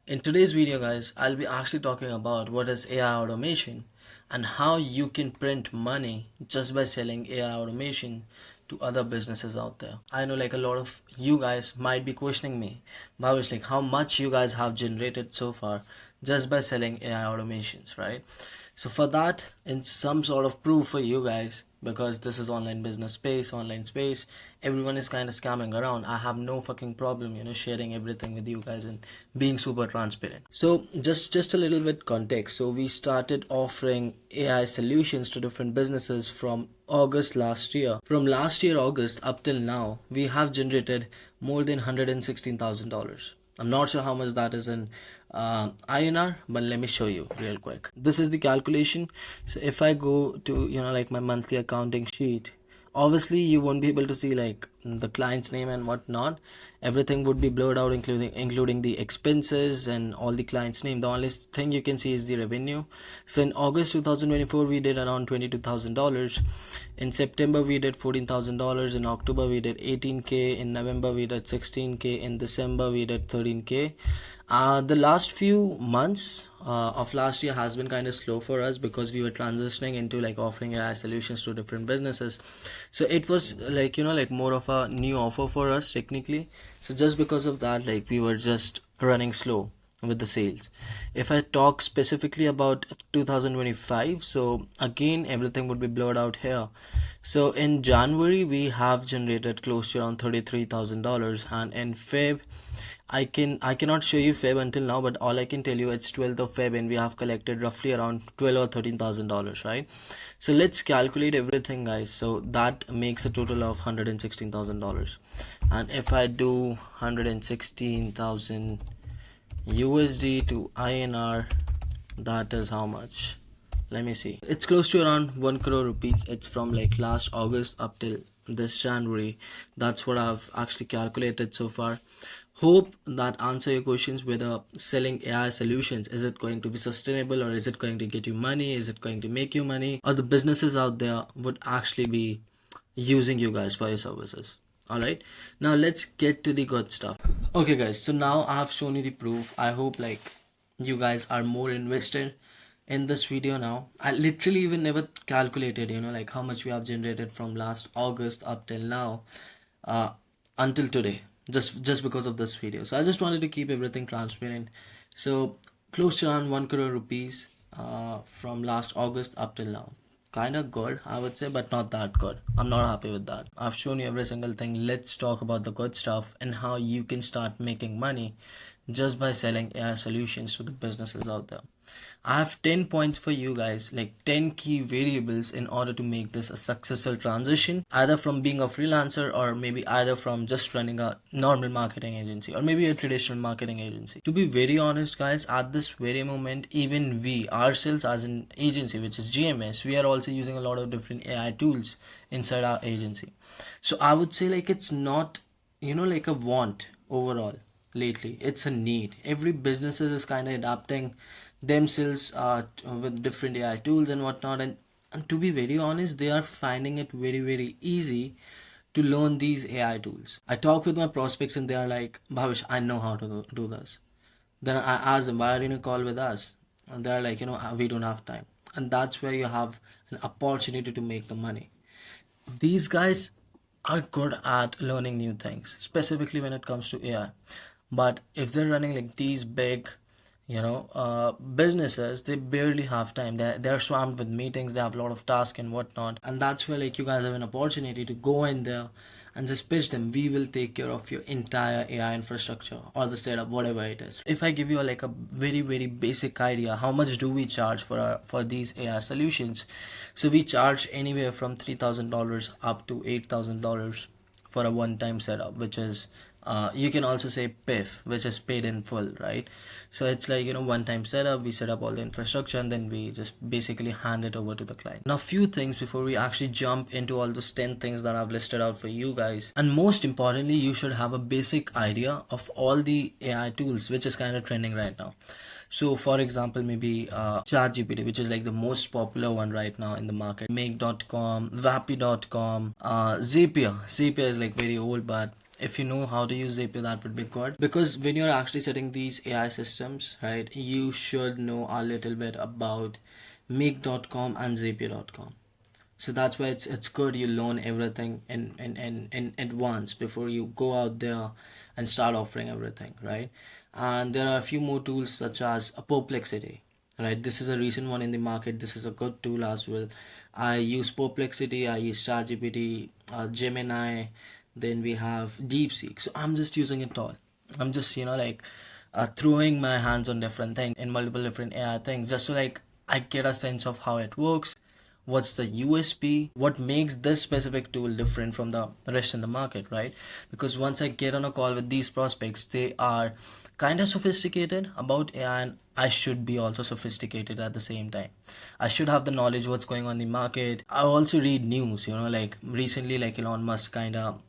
In today's video, guys, I'll be actually talking about what is AI automation and how you can print money just by selling AI automation to other businesses out there. I know like a lot of you guys might be questioning me, Bhavesh, like how much you guys have generated so far just by selling AI automations, right? So for that, in some sort of proof for you guys, because this is online space, everyone is kind of scamming around. I have no fucking problem, sharing everything with you guys and being super transparent. So just a little bit context. So we started offering AI solutions to different businesses from August last year. From last year August up till now, we have generated more than $116,000. I'm not sure how much that is in INR, but let me show you real quick. This is the calculation. So if I go to like my monthly accounting sheet, obviously you won't be able to see like the client's name and whatnot. Everything would be blurred out, including the expenses and all the client's name. The only thing you can see is the revenue. So in August 2024 we did around $22,000. In September we did $14,000. In October we did 18k. In November we did 16k. In December we did 13k. The last few months of last year has been kind of slow for us because we were transitioning into like offering AI solutions to different businesses. So it was like like more of a new offer for us technically. So just because of that, like we were just running slow with the sales. If I talk specifically about 2025, so again everything would be blurred out here. So in January we have generated close to around $33,000, and in Feb I cannot show you Feb until now, but all I can tell you it's 12th of Feb and we have collected roughly around $12,000 or $13,000, right? So let's calculate everything, guys. So that makes a total of $116,000, and if I do 116,000 USD to INR, that is how much? Let me see. It's close to around 1 crore rupees. It's from like last August up till this January. That's what I've actually calculated so far. Hope that answer your questions whether selling AI solutions, is it going to be sustainable, or is it going to get you money, is it going to make you money, or the businesses out there would actually be using you guys for your services. Alright, now let's get to the good stuff. Okay guys, so now I have shown you the proof. I hope like you guys are more invested in this video now. I literally even never calculated like how much we have generated from last August up till now, until today, just because of this video. So I just wanted to keep everything transparent. So close to around 1 crore rupees from last August up till now. Kind of good, I would say, but not that good. I'm not happy with that. I've shown you every single thing. Let's talk about the good stuff and how you can start making money just by selling AI solutions to the businesses out there. I have 10 points for you guys, like 10 key variables in order to make this a successful transition, either from being a freelancer or maybe either from just running a normal marketing agency or maybe a traditional marketing agency. To be very honest, guys, at this very moment, even we ourselves as an agency, which is GMS, we are also using a lot of different AI tools inside our agency. So I would say like it's not like a want overall lately, it's a need. Every business is kind of adapting themselves with different AI tools and whatnot, and to be very honest, they are finding it very easy to learn these AI tools. I talk with my prospects and they are like, Bhavish, I know how to do this. Then I ask them, why are you in a call with us? And they're like, we don't have time. And that's where you have an opportunity to make the money. These guys are good at learning new things, specifically when it comes to AI. But if they're running like these big businesses, they barely have time. They're swamped with meetings, they have a lot of tasks and whatnot, and that's where like you guys have an opportunity to go in there and just pitch them, we will take care of your entire AI infrastructure or the setup, whatever it is. If I give you like a very basic idea, how much do we charge for these AI solutions? So we charge anywhere from $3,000 up to $8,000 for a one-time setup, which is you can also say PIF, which is paid in full, right? So it's like one-time setup, we set up all the infrastructure and then we just basically hand it over to the client. Now few things before we actually jump into all those 10 things that I've listed out for you guys, and most importantly, you should have a basic idea of all the AI tools which is kind of trending right now. So for example, maybe ChatGPT, which is like the most popular one right now in the market, make.com, vappy.com, Zapier is like very old, but if you know how to use Zapier, that would be good, because when you're actually setting these AI systems, right, you should know a little bit about make.com and zapier.com. So that's why it's good you learn everything in advance before you go out there and start offering everything, right? And there are a few more tools such as a Perplexity, right? This is a recent one in the market. This is a good tool as well. I use Perplexity, I use ChatGPT, Gemini, then we have DeepSeek. So I'm just using it all. I'm just, throwing my hands on different things in multiple different AI things, just so like I get a sense of how it works, what's the USP, what makes this specific tool different from the rest in the market, right? Because once I get on a call with these prospects, they are kind of sophisticated about AI, and I should be also sophisticated at the same time. I should have the knowledge what's going on in the market. I also read news, like recently, like Elon Musk kind of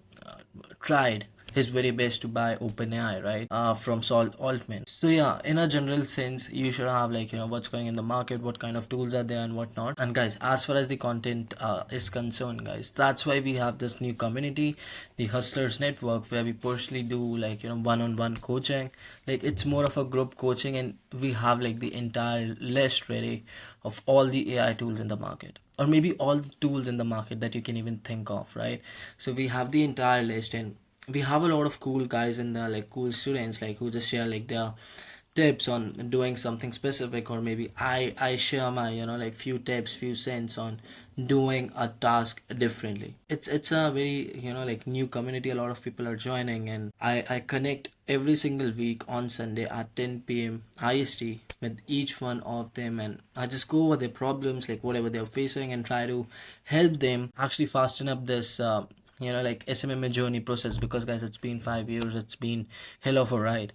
tried his very best to buy OpenAI, right? From Sol Altman. So yeah, in a general sense, you should have like what's going in the market, what kind of tools are there, and whatnot. And guys, as far as the content is concerned, guys, that's why we have this new community, the Hustlers Network, where we personally do like one-on-one coaching. Like it's more of a group coaching, and we have like the entire list ready of all the AI tools in the market, or maybe all the tools in the market that you can even think of, right? So we have the entire list, and we have a lot of cool guys in there, like cool students, like who just share like their tips on doing something specific, or maybe I share my like few tips, few cents on doing a task differently. It's a very like new community. A lot of people are joining, and I connect every single week on Sunday at 10 p.m. IST with each one of them, and I just go over their problems, like whatever they're facing, and try to help them actually fasten up this like SMMA journey process. Because guys, it's been 5 years, it's been hell of a ride.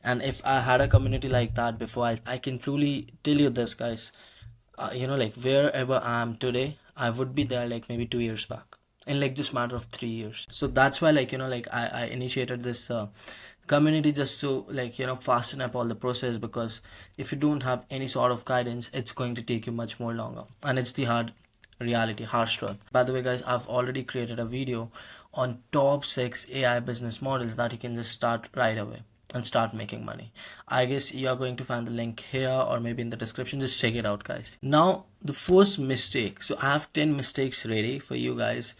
And if I had a community like that before, I can truly tell you this, guys, like wherever I am today, I would be there like maybe 2 years back, in like just matter of 3 years. So that's why like like I initiated this community, just to like fasten up all the process, because if you don't have any sort of guidance, it's going to take you much more longer, and it's the hard reality, harsh truth. By the way, guys, I've already created a video on top 6 AI business models that you can just start right away and start making money. I guess you are going to find the link here or maybe in the description. Just check it out, guys. Now, the first mistake. So I have 10 mistakes ready for you guys.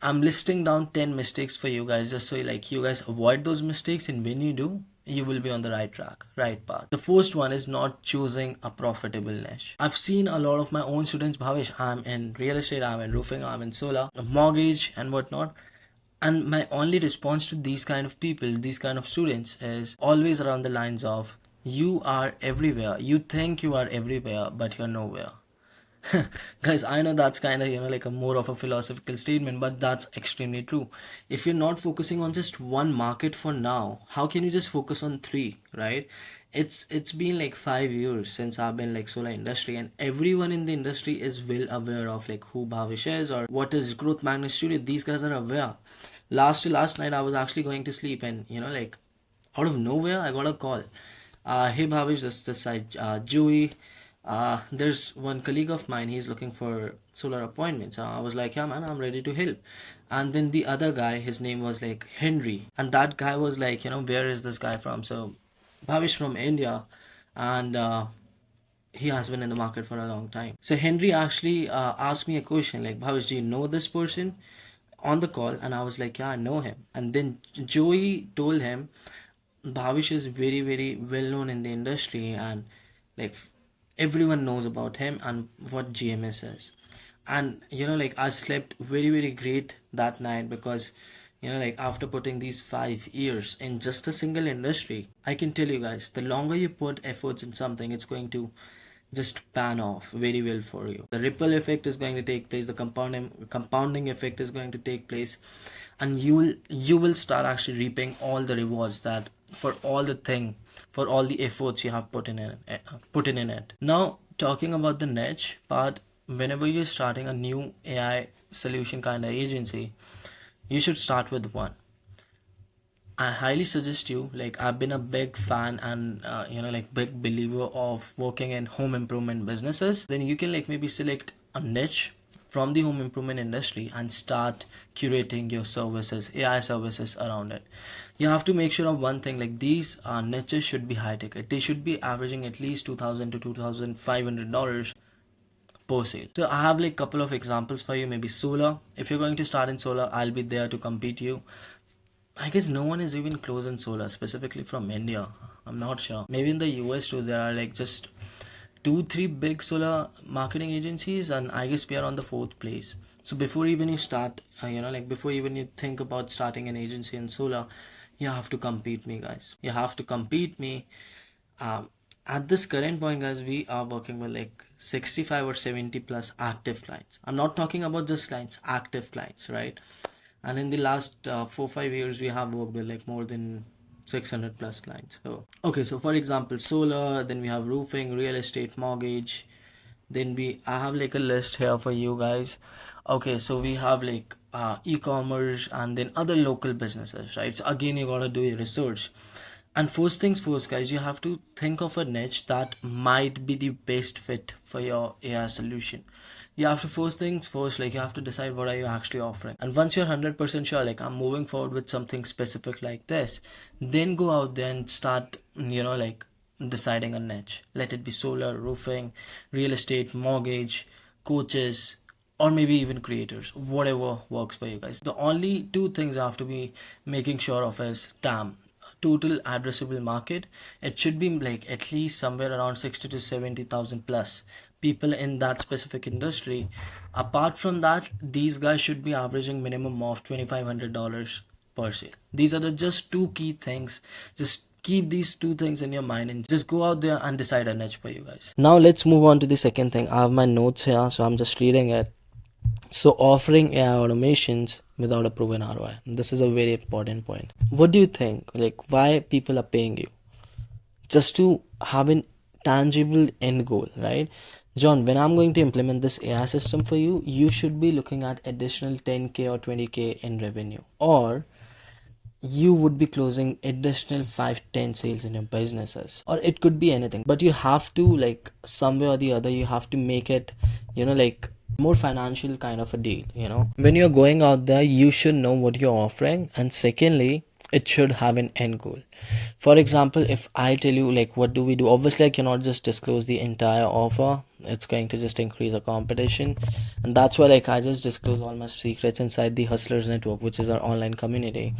I'm listing down 10 mistakes for you guys, just so like you guys avoid those mistakes, and when you do, you will be on the right track, right path. The first one is not choosing a profitable niche. I've seen a lot of my own students, Bhavesh, I'm in real estate, I'm in roofing, I'm in solar, mortgage and whatnot. And my only response to these kind of people, these kind of students, is always around the lines of, you are everywhere. You think you are everywhere, but you're nowhere. Guys, I know that's kind of like a more of a philosophical statement, but that's extremely true. If you're not focusing on just one market for now, how can you just focus on three, right? It's been like 5 years since I've been like solar industry, and everyone in the industry is well aware of like who Bhavish is or what is Growth Magnet Studio. These guys are aware. Last night I was actually going to sleep, and like out of nowhere I got a call. Hey Bhavish, this side, Joey. There's one colleague of mine, he's looking for solar appointments. I was like, yeah man, I'm ready to help. And then the other guy, his name was like Henry, and that guy was like, where is this guy from? So Bhavish from India, and he has been in the market for a long time. So Henry actually asked me a question like, Bhavish, do you know this person on the call? And I was like, yeah, I know him. And then Joey told him Bhavish is very, very well known in the industry, and like everyone knows about him and what GMS is. And like I slept very, very great that night, because like after putting these 5 years in just a single industry, I can tell you guys, the longer you put efforts in something, it's going to just pan off very well for you. The ripple effect is going to take place, the compounding effect is going to take place, and you will start actually reaping all the rewards that for all the thing, for all the efforts you have put in it. Now, talking about the niche part, whenever you're starting a new AI solution kind of agency, you should start with one. I highly suggest you, like I've been a big fan and like big believer of working in home improvement businesses. Then you can like maybe select a niche from the home improvement industry and start curating your services, AI services around it. You have to make sure of one thing, like these niches should be high ticket. They should be averaging at least 2000 to $2,500 per sale. So I have like couple of examples for you. Maybe solar. If you're going to start in solar, I'll be there to compete you. I guess no one is even close in solar, specifically from India. I'm not sure. Maybe in the US too, there are like just two, three big solar marketing agencies, and I guess we are on the fourth place. So before even you start, like before even you think about starting an agency in solar, you have to compete me, guys. You have to compete me. Um, at this current point, guys, we are working with like 65 or 70 plus active clients. I'm not talking about just clients, active clients, right? And in the last 4 5 years, we have worked with like more than 600 plus clients. So okay, so for example solar, then we have roofing, real estate, mortgage. Then I have like a list here for you guys. Okay, so we have like e-commerce and then other local businesses, right? So again, you gotta do your research. And first things first, guys, you have to think of a niche that might be the best fit for your AI solution. You have to first things first, like you have to decide what are you actually offering. And once you're 100% sure, like I'm moving forward with something specific like this, then go out there and start, like deciding a niche. Let it be solar, roofing, real estate, mortgage, coaches, or maybe even creators, whatever works for you guys. The only two things I have to be making sure of is TAM, total addressable market. It should be like at least somewhere around 60 to 70,000 plus people in that specific industry. Apart from that, these guys should be averaging minimum of $2,500 per sale. These are the just two key things. Just keep these two things in your mind and just go out there and decide a niche for you guys. Now let's move on to the second thing. I have my notes here, so I'm just reading it. So offering AI automations without a proven ROI. This is a very important point. What do you think? Like why people are paying you? Just to have a tangible end goal, right? John, when I'm going to implement this AI system for you, you should be looking at additional 10k or 20k in revenue, or you would be closing additional 5 10 sales in your businesses, or it could be anything. But you have to, like, somewhere or the other, you have to make it, like more financial kind of a deal. When you're going out there, you should know what you're offering, and secondly, it should have an end goal. For example, if I tell you like what do we do, obviously I cannot just disclose the entire offer. It's going to just increase the competition, and that's why like I just disclose all my secrets inside the Hustlers Network, which is our online community,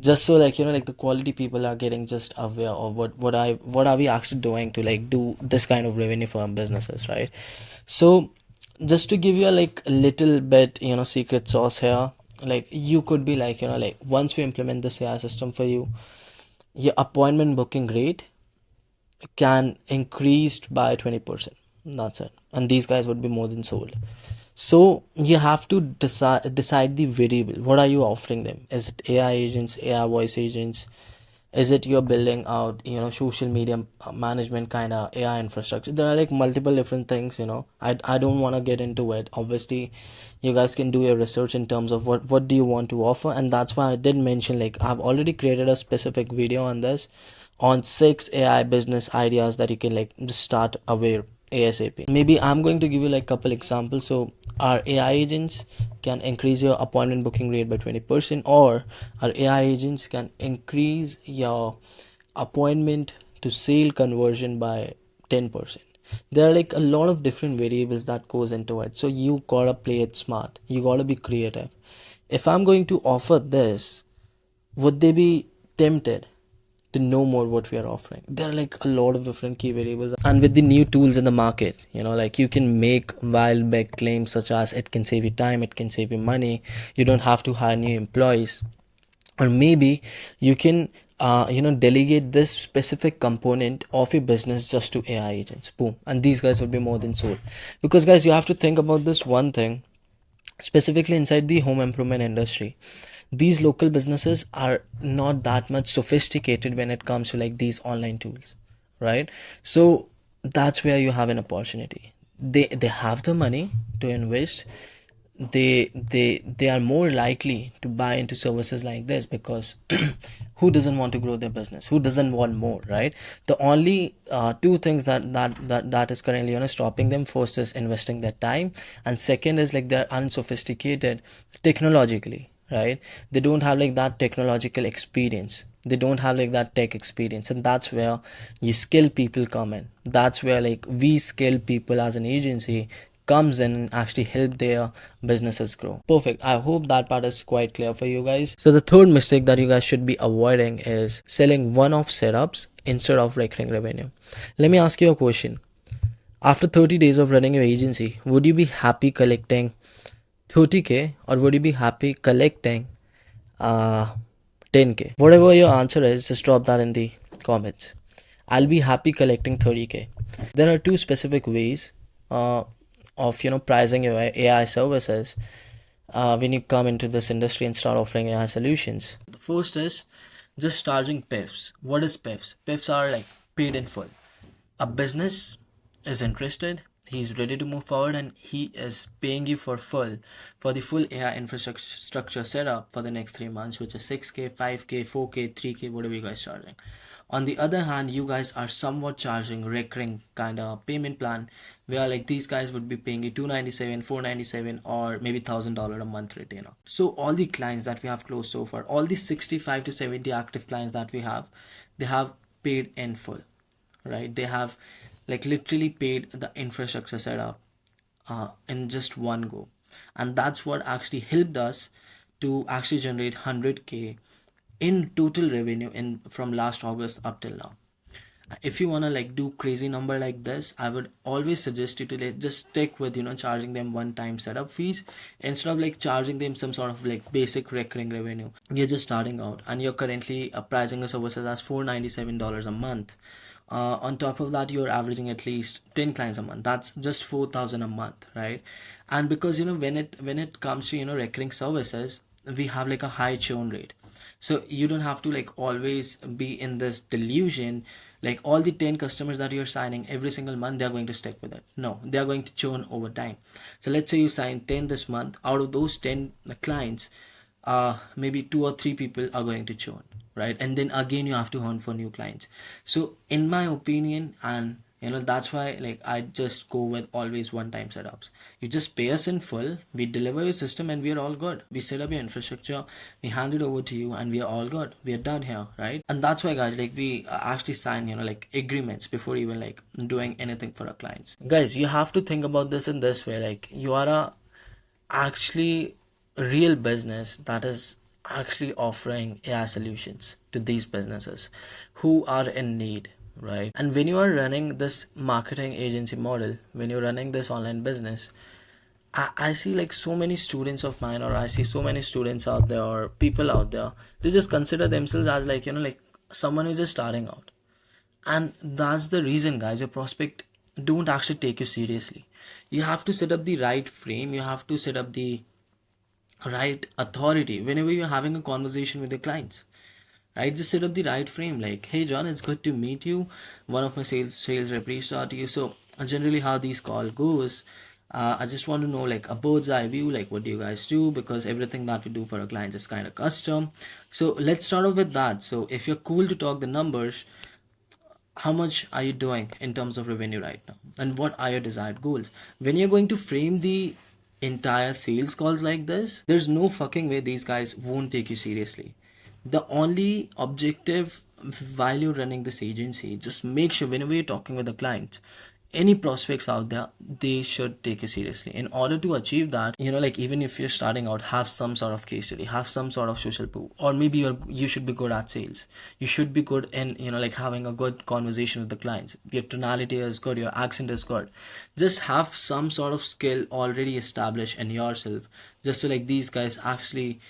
just so like like the quality people are getting just aware of what are we actually doing to like do this kind of revenue for our businesses, right? So just to give you like a little bit secret sauce here, like you could be like like once we implement this AI system for you, your appointment booking rate can increased by 20%. That's it, and these guys would be more than sold. So you have to decide the variable. What are you offering them? Is it AI agents, AI voice agents? Is it you're building out social media management kind of AI infrastructure? There are like multiple different things. I don't want to get into it. Obviously you guys can do your research in terms of what do you want to offer, and that's why I did mention like I've already created a specific video on this, on 6 AI business ideas that you can like just start aware ASAP. Maybe I'm going to give you like couple examples. So our AI agents can increase your appointment booking rate by 20%, or our AI agents can increase your appointment to sale conversion by 10%. There are like a lot of different variables that goes into it, so you gotta play it smart. You gotta be creative. If I'm going to offer this, would they be tempted to know more what we are offering? There are like a lot of different key variables, and with the new tools in the market, like you can make wild big claims such as it can save you time, it can save you money, you don't have to hire new employees, or maybe you can delegate this specific component of your business just to AI agents. Boom, and these guys would be more than sold. Because guys, you have to think about this one thing, specifically inside the home improvement industry, these local businesses are not that much sophisticated when it comes to like these online tools, right? So that's where you have an opportunity. They have the money to invest. they are more likely to buy into services like this, because who doesn't want to grow their business, who doesn't want more, right? The only two things that is currently stopping them: first is investing their time, and second is like they're unsophisticated technologically, right? They don't have like that technological experience, they don't have like that tech experience, and that's where you skill people come in. That's where like we skill people as an agency comes in and actually help their businesses grow. Perfect. I hope that part is quite clear for you guys. So the third mistake that you guys should be avoiding is selling one-off setups instead of recurring revenue. Let me ask you a question. After 30 days of running your agency, would you be happy collecting 30K, or would you be happy collecting uh 10K? Whatever your answer is, just drop that in the comments. I'll be happy collecting 30K. There are two specific ways uh, of pricing your AI services when you come into this industry and start offering AI solutions. The first is just charging PIFs. What is PIFs? PIFs are like paid in full. A business is interested, he's ready to move forward, and he is paying you for the full AI infrastructure setup for the next 3 months, which is 6K, 5K, 4K, 3K, whatever you guys charging. On the other hand, you guys are somewhat charging recurring kind of payment plan, where like these guys would be paying you 297, 497, or maybe $1,000 a month retainer. So all the clients that we have closed so far, all the 65 to 70 active clients that we have, they have paid in full, right? They have like literally paid the infrastructure setup in just one go, and that's what actually helped us to actually generate 100K in total revenue in from last August up till now. If you want to like do crazy number like this, I would always suggest you to like just stick with charging them one time setup fees instead of like charging them some sort of like basic recurring revenue. You're just starting out and you're currently pricing your services as $497 a month. On top of that, you're averaging at least 10 clients a month. That's just 4,000 a month, right? And because when it comes to recurring services, we have like a high churn rate. So you don't have to like always be in this delusion like all the 10 customers that you're signing every single month they're going to stick with it. No, they're going to churn over time. So let's say you sign 10 this month. Out of those 10 clients, maybe 2 or 3 people are going to churn, right? And then again you have to hunt for new clients. So in my opinion, and that's why like I just go with always one time setups. You just pay us in full, we deliver your system, and we are all good. We set up your infrastructure, we hand it over to you, and we are all good. We are done here, right? And that's why guys, like we actually sign like agreements before even like doing anything for our clients. Guys, you have to think about this in this way: like you are a actually real business that is actually offering AI solutions to these businesses who are in need, right? And when you are running this marketing agency model, when you're running this online business, I see like so many students of mine, or I see so many students out there, or people out there, they just consider themselves as like, like someone who's just starting out. And that's the reason, guys, your prospect don't actually take you seriously. You have to set up the right frame, you have to set up the right authority whenever you're having a conversation with your clients, right? Just set up the right frame, like, hey John, it's good to meet you. One of my sales rep reached out to you. So generally how these call goes, I just want to know like a bird's eye view, like what do you guys do, because everything that we do for our clients is kind of custom. So let's start off with that. So if you're cool to talk the numbers, how much are you doing in terms of revenue right now, and what are your desired goals? When you're going to frame the entire sales calls like this, there's no fucking way these guys won't take you seriously. The only objective while you're running this agency, just make sure whenever you're talking with the client, any prospects out there, they should take you seriously. In order to achieve that, like even if you're starting out, have some sort of case study, have some sort of social proof, or maybe you should be good at sales. You should be good in like having a good conversation with the clients. Your tonality is good, your accent is good. Just have some sort of skill already established in yourself, just so like these guys actually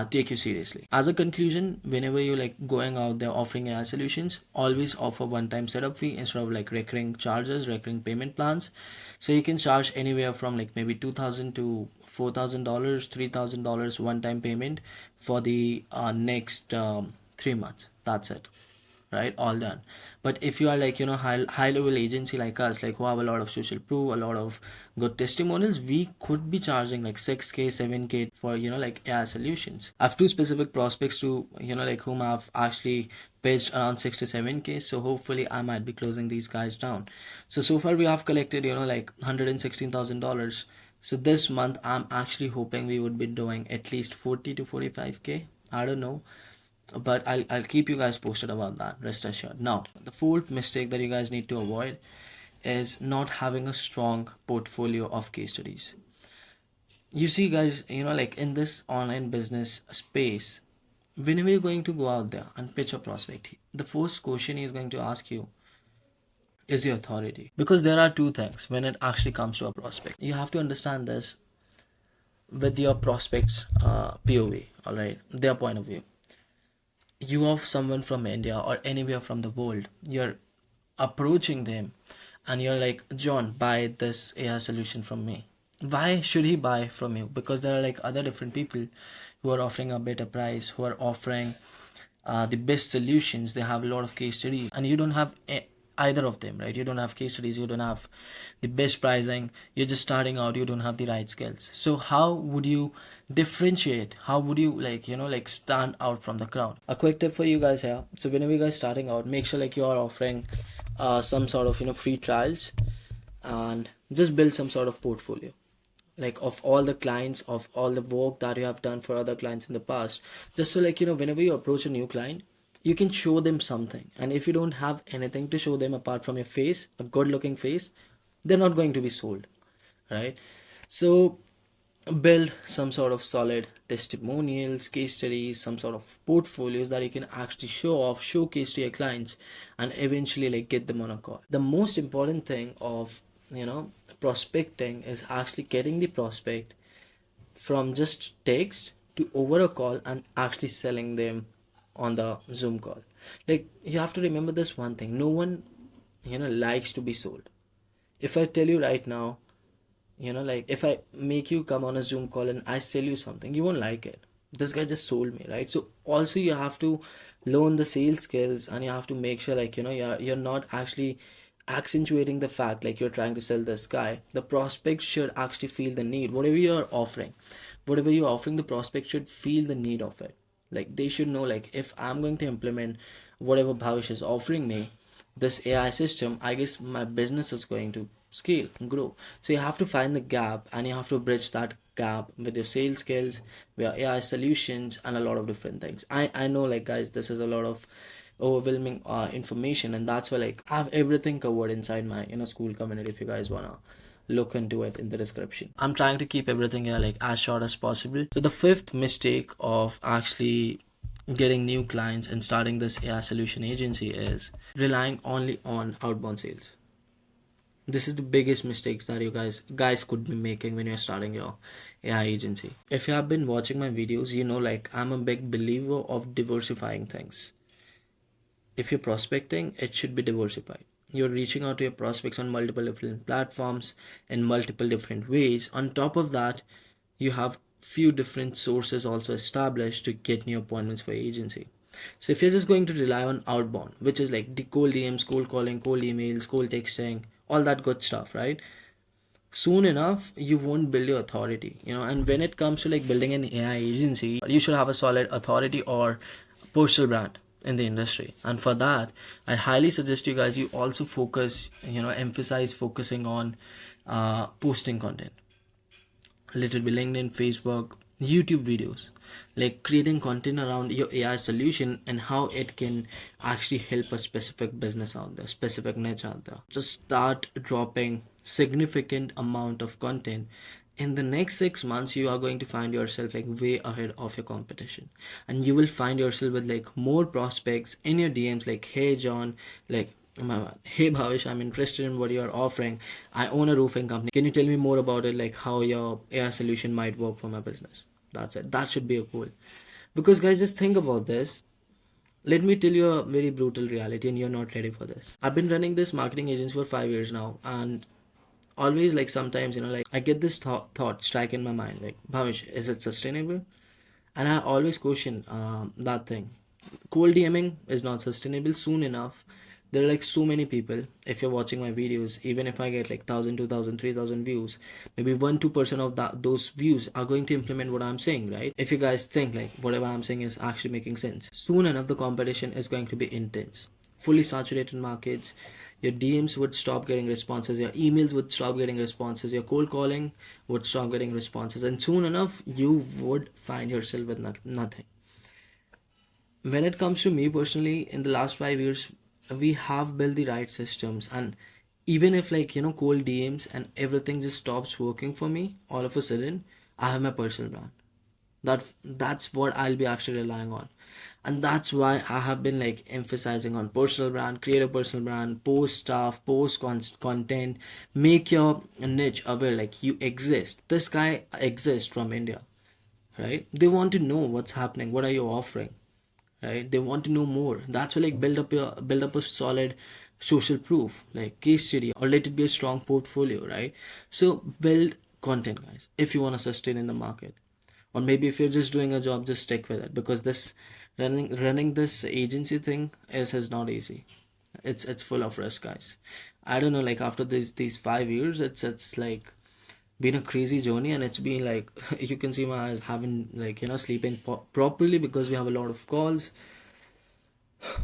take you seriously. As a conclusion, whenever you're like going out there offering AI solutions, always offer one-time setup fee instead of like recurring charges, recurring payment plans. So you can charge anywhere from like maybe $2,000 to $4,000, $3,000 one-time payment for the next 3 months. That's it. right? All done. But if you are like, high level agency like us, like who have a lot of social proof, a lot of good testimonials, we could be charging like 6K, 7K for, like AI solutions. I have two specific prospects to, like whom I've actually pitched around 6 to 7K. So hopefully I might be closing these guys down. So far we have collected, like $116,000. So this month I'm actually hoping we would be doing at least 40 to 45K. I don't know, but I'll keep you guys posted about that, rest assured. Now, the fourth mistake that you guys need to avoid is not having a strong portfolio of case studies. You see guys, like in this online business space, whenever you're going to go out there and pitch a prospect, the first question he's going to ask you is your authority. Because there are two things when it actually comes to a prospect. You have to understand this with your prospects POV, all right, their point of view. You are someone from India or anywhere from the world, you're approaching them and you're like, John, buy this AI solution from me. Why should he buy from you? Because there are like other different people who are offering a better price, who are offering the best solutions. They have a lot of case studies, and you don't have either of them, right? You don't have case studies, you don't have the best pricing, you're just starting out, you don't have the right skills. So how would you differentiate? How would you like stand out from the crowd? A quick tip for you guys here. So whenever you guys starting out, make sure like you are offering some sort of free trials, and just build some sort of portfolio, like of all the clients, of all the work that you have done for other clients in the past, just so like whenever you approach a new client, you can show them something. And if you don't have anything to show them apart from your face, a good looking face, they're not going to be sold, right? So build some sort of solid testimonials, case studies, some sort of portfolios that you can actually show off, showcase to your clients, and eventually like get them on a call. The most important thing of prospecting is actually getting the prospect from just text to over a call and actually selling them on the Zoom call. Like, you have to remember this one thing: no one likes to be sold. If I tell you right now, like if I make you come on a Zoom call and I sell you something, you won't like it. This guy just sold me, right? So also you have to learn the sales skills, and you have to make sure like you're not actually accentuating the fact like you're trying to sell this guy. The prospect should actually feel the need. Whatever you're offering, the prospect should feel the need of it. Like, they should know, like, if I'm going to implement whatever Bhavesh is offering me, this AI system, I guess my business is going to scale and grow. So you have to find the gap, and you have to bridge that gap with your sales skills, with your AI solutions, and a lot of different things. I know, like, guys, this is a lot of overwhelming information, and that's why like I have everything covered inside my school community. If you guys wanna look into it, in the description, I'm trying to keep everything here like as short as possible. So the fifth mistake of actually getting new clients and starting this AI solution agency is relying only on outbound sales. This is the biggest mistakes that you guys could be making when you're starting your AI agency. If you have been watching my videos, like I'm a big believer of diversifying things. If you're prospecting, it should be diversified. You're reaching out to your prospects on multiple different platforms in multiple different ways. On top of that, you have few different sources also established to get new appointments for your agency. So if you're just going to rely on outbound, which is like the cold DMs, cold calling, cold emails, cold texting, all that good stuff, right? Soon enough you won't build your authority. And when it comes to like building an AI agency, you should have a solid authority or personal brand in the industry. And for that, I highly suggest you also focus, emphasize focusing on posting content, literally LinkedIn, Facebook, YouTube videos, like creating content around your AI solution and how it can actually help a specific business out there, specific niche out there. Just start dropping significant amount of content. In the next 6 months, you are going to find yourself like way ahead of your competition, and you will find yourself with like more prospects in your DMs like, hey John, like, hey Bhavesh, I'm interested in what you're offering. I own a roofing company. Can you tell me more about it? Like how your AI solution might work for my business. That's it. That should be a goal. Because guys, just think about this. Let me tell you a very brutal reality, and you're not ready for this. I've been running this marketing agency for 5 years now, and always like sometimes like I get this thought strike in my mind like, Bhavesh, is it sustainable? And I always question that thing. Cold DMing is not sustainable soon enough. There are like so many people. If you're watching my videos, even if I get like 1,000, 2,000, 3,000 views, maybe 1-2% of those views are going to implement what I'm saying, right? If you guys think like whatever I'm saying is actually making sense, soon enough the competition is going to be intense. Fully saturated markets, your DMs would stop getting responses, your emails would stop getting responses, your cold calling would stop getting responses, and soon enough you would find yourself with nothing. When it comes to me personally, in the last 5 years we have built the right systems, and even if like cold DMs and everything just stops working for me all of a sudden, I have my personal brand. That's what I'll be actually relying on, and that's why I have been like emphasizing on personal brand, create a personal brand, post stuff, post content, make your niche aware, like you exist, this guy exists from India, right? They want to know what's happening, what are you offering, right? They want to know more. That's why like build up a solid social proof, like case study, or let it be a strong portfolio, right? So build content, guys, if you want to sustain in the market. Or maybe if you're just doing a job, just stick with it, because this running this agency thing is not easy. It's full of risk, guys. I don't know, like after these 5 years, it's like been a crazy journey, and it's been like you can see my eyes haven't like sleeping properly, because we have a lot of calls.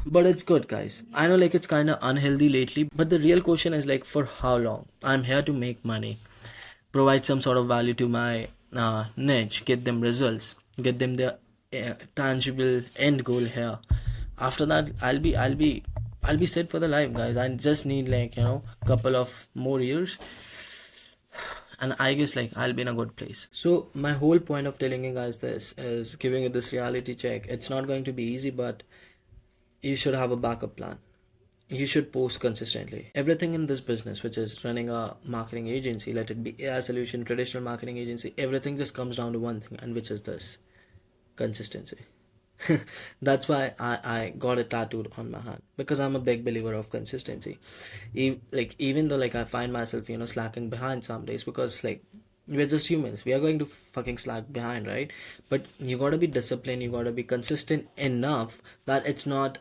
But it's good, guys. I know like it's kind of unhealthy lately, but the real question is like, for how long? I'm here to make money, provide some sort of value to my niche, get them results, get them their tangible end goal here. After that, I'll be set for the life, guys. I just need like couple of more years, and I guess like I'll be in a good place. So my whole point of telling you guys this is giving you this reality check. It's not going to be easy, but you should have a backup plan. You should post consistently. Everything in this business, which is running a marketing agency, let it be AI solution, traditional marketing agency, everything just comes down to one thing, and which is this: consistency. That's why I got it tattooed on my hand, because I'm a big believer of consistency. Like even though like I find myself slacking behind some days, because like we're just humans, we are going to fucking slack behind, right? But you gotta be disciplined, you gotta be consistent enough that it's not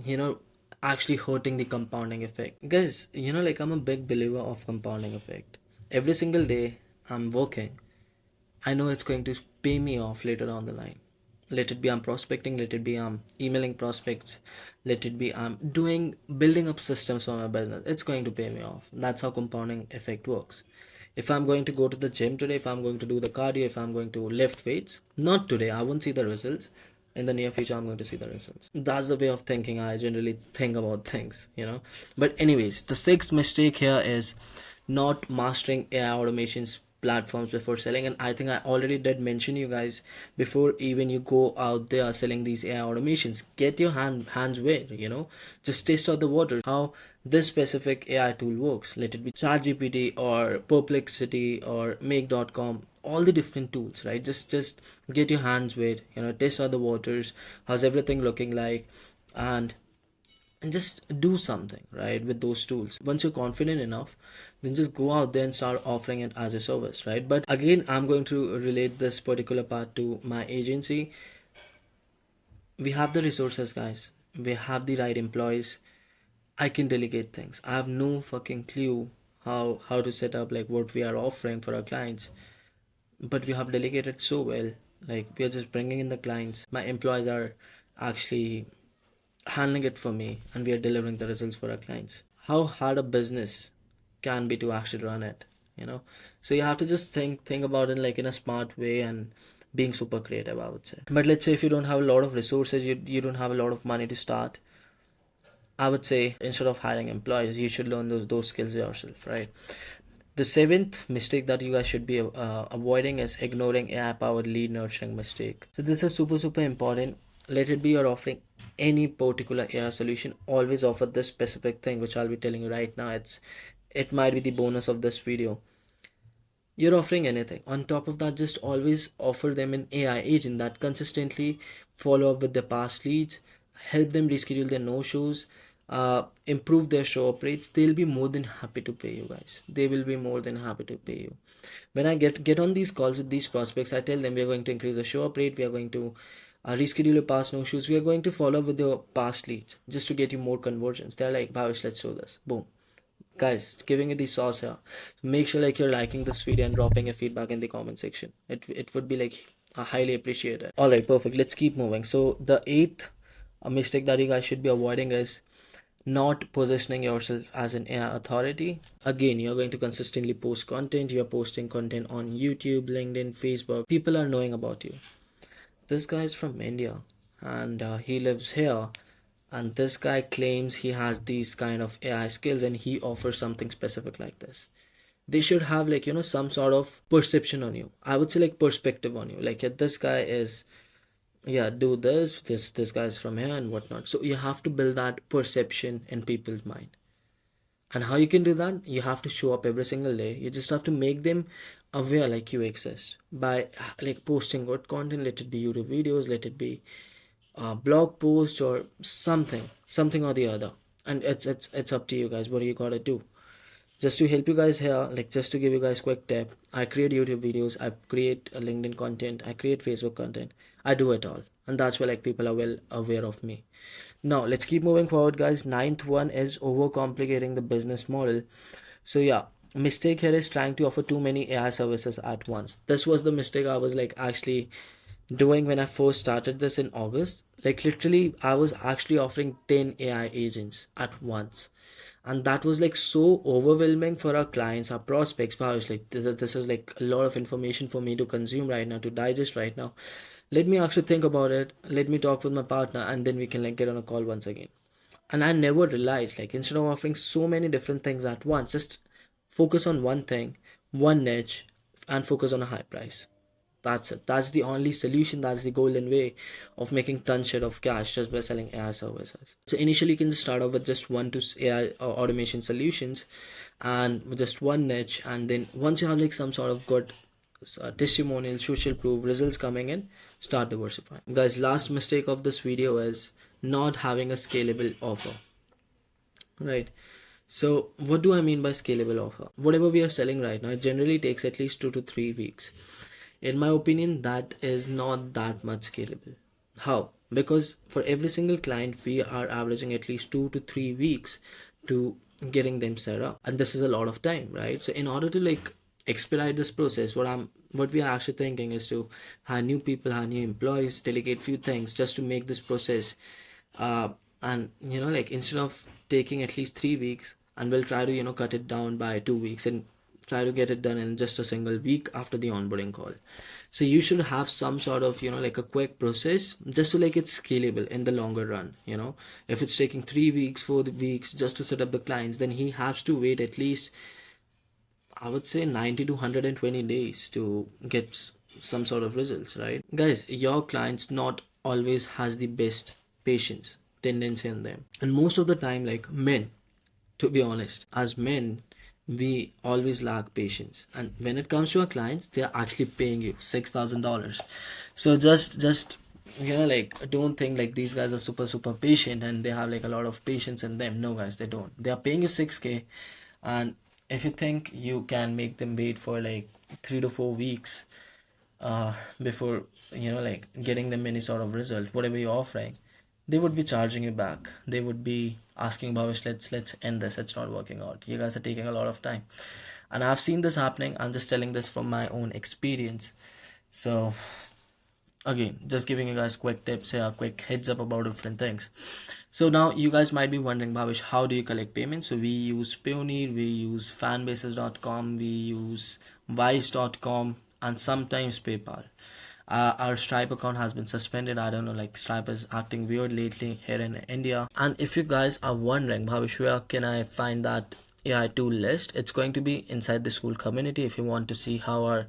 you know actually hurting the compounding effect, guys. Like I'm a big believer of compounding effect. Every single day I'm working, I know it's going to pay me off later on the line. Let it be I'm prospecting, let it be I'm emailing prospects, let it be I'm doing building up systems for my business. It's going to pay me off. That's how compounding effect works. If I'm going to go to the gym today, if I'm going to do the cardio, if I'm going to lift weights, not today, I won't see the results. In the near future, I'm going to see the results. That's the way of thinking I generally think about things. But anyways, the sixth mistake here is not mastering AI automations platforms before selling. And I think I already did mention you guys, before even you go out there selling these AI automations, get your hands wet, just test out the water, how this specific AI tool works. Let it be ChatGPT or Perplexity or Make.com, all the different tools, right? Just get your hands wet, test out the waters, how's everything looking like, and just do something right with those tools. Once you're confident enough, then just go out there and start offering it as a service, right? But again, I'm going to relate this particular part to my agency. We have the resources, guys, we have the right employees. I can delegate things. I have no fucking clue how to set up like what we are offering for our clients, but we have delegated so well. Like we are just bringing in the clients, my employees are actually handling it for me, and we are delivering the results for our clients. How hard a business can be to actually run it. So you have to just think about it like in a smart way, and being super creative, I would say. But let's say if you don't have a lot of resources, you don't have a lot of money to start, I would say instead of hiring employees, you should learn those skills yourself, right? The seventh mistake that you guys should be avoiding is ignoring AI powered lead nurturing mistake. So this is super important. Let it be you're offering any particular AI solution, always offer this specific thing, which I'll be telling you right now. It might be the bonus of this video. You're offering anything. On top of that, just always offer them an AI agent that consistently follow up with their past leads, help them reschedule their no-shows, improve their show up rates. They'll be more than happy to pay you, guys. They will be more than happy to pay you. When I get on these calls with these prospects, I tell them we are going to increase the show up rate, we are going to reschedule your past no shoes. We are going to follow up with your past leads just to get you more conversions. They're like, Bhavesh, let's do this. Boom. Guys, giving you the sauce here. So make sure like you're liking this video and dropping your feedback in the comment section. It would be like highly appreciated. All right, perfect. Let's keep moving. So the eighth mistake that you guys should be avoiding is not positioning yourself as an AI authority. Again, you're going to consistently post content. You're posting content on YouTube, LinkedIn, Facebook. People are knowing about you. This guy is from India and he lives here, and this guy claims he has these kind of AI skills and he offers something specific like this. They should have like, some sort of perception on you. I would say like perspective on you. Like, yeah, this guy is, yeah, do this guy's from here and whatnot. So you have to build that perception in people's mind. And how you can do that? You have to show up every single day. You just have to make them aware like you exist by like posting good content. Let it be YouTube videos, let it be blog post or something or the other. And it's up to you guys. What do you gotta do? Just to help you guys here, like just to give you guys quick tip, I create YouTube videos, I create LinkedIn content, I create Facebook content. I do it all, and that's why like people are well aware of me. Now let's keep moving forward, guys. Ninth one is overcomplicating the business model. So yeah, mistake here is trying to offer too many AI services at once. This was the mistake I was like actually doing when I first started this in August. Like literally, I was actually offering 10 AI agents at once. And that was like so overwhelming for our clients, our prospects. I was like, this is like a lot of information for me to consume right now, to digest right now. Let me actually think about it. Let me talk with my partner, and then we can like get on a call once again. And I never realized, like, instead of offering so many different things at once, just focus on one thing, one niche, and focus on a high price. That's it. That's the only solution. That's the golden way of making ton shit of cash just by selling AI services. So initially, you can just start off with just one to AI automation solutions, and with just one niche. And then once you have like some sort of good testimonial, social proof, results coming in, start diversifying. Guys, last mistake of this video is not having a scalable offer. Right. So what do I mean by scalable offer? Whatever we are selling right now, it generally takes at least 2 to 3 weeks. In my opinion, that is not that much scalable. How? Because for every single client, we are averaging at least 2 to 3 weeks to getting them set up, and this is a lot of time, right? So in order to like expedite this process, what we are actually thinking is to hire new people, hire new employees, delegate few things just to make this process and like instead of taking at least 3 weeks, and we'll try to cut it down by 2 weeks and try to get it done in just a single week after the onboarding call. So you should have some sort of like a quick process just so like it's scalable in the longer run. If it's taking 3 weeks, 4 weeks just to set up the clients, then he has to wait at least, I would say, 90 to 120 days to get some sort of results, right? Guys, your clients not always has the best patience tendency in them, and most of the time, like men, to be honest, as men, we always lack patience. And when it comes to our clients, they are actually paying you $6,000. So just like don't think like these guys are super patient and they have like a lot of patience in them. No guys, they don't. They are paying you 6K, and if you think you can make them wait for like 3 to 4 weeks before like getting them any sort of result, whatever you're offering, they would be charging you back. They would be asking, Bhavesh, let's end this. It's not working out. You guys are taking a lot of time, and I've seen this happening. I'm just telling this from my own experience. So again, just giving you guys quick tips here, quick heads up about different things. So now you guys might be wondering, Bhavesh, how do you collect payments? So we use Payoneer, we use fanbases.com, we use Wise.com, and sometimes PayPal. Our Stripe account has been suspended. I don't know, like Stripe is acting weird lately here in India. And if you guys are wondering, Bhavesh, where can I find that AI tool list? It's going to be inside the school community. If you want to see how our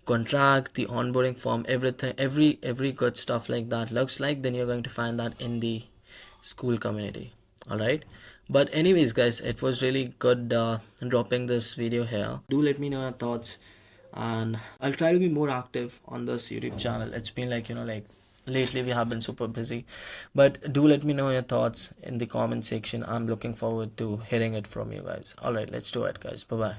contract, the onboarding form, everything, every good stuff like that looks like, then you're going to find that in the school community. All right. But anyways, guys, it was really good dropping this video here. Do let me know your thoughts, and I'll try to be more active on this YouTube channel. It's been like like lately we have been super busy, but do let me know your thoughts in the comment section. I'm looking forward to hearing it from you guys. All right, let's do it, guys. Bye bye.